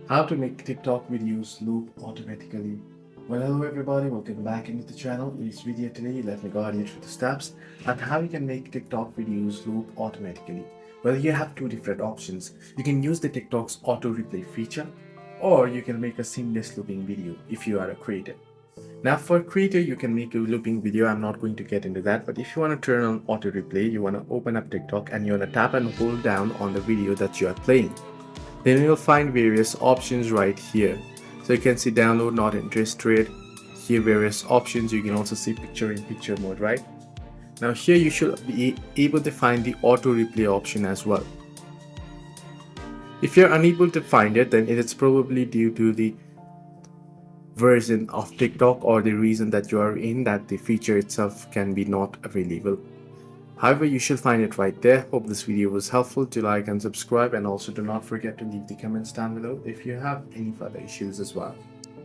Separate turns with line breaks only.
How to make TikTok videos loop automatically. Well, hello everybody, welcome back into the channel. In this video today, let me guide you through the steps on how you can make TikTok videos loop automatically. Well, you have two different options. You can use the TikTok's auto replay feature, or you can make a seamless looping video if you are a creator. Now for creator, you can make a looping video. I'm not going to get into that, but if you want to turn on auto replay, you want to open up TikTok and you want to tap and hold down on the video that you are playing. Then you'll find various options right here. So you can see download not interested. Here various options. You can also see picture in picture mode, right? Now here you should be able to find the auto replay option as well. If you're unable to find it, then it is probably due to the version of TikTok or the reason that you are in that the feature itself can be not available. However, you should find it right there. Hope this video was helpful. To like and subscribe, and also do not forget to leave the comments down below if you have any further issues as well.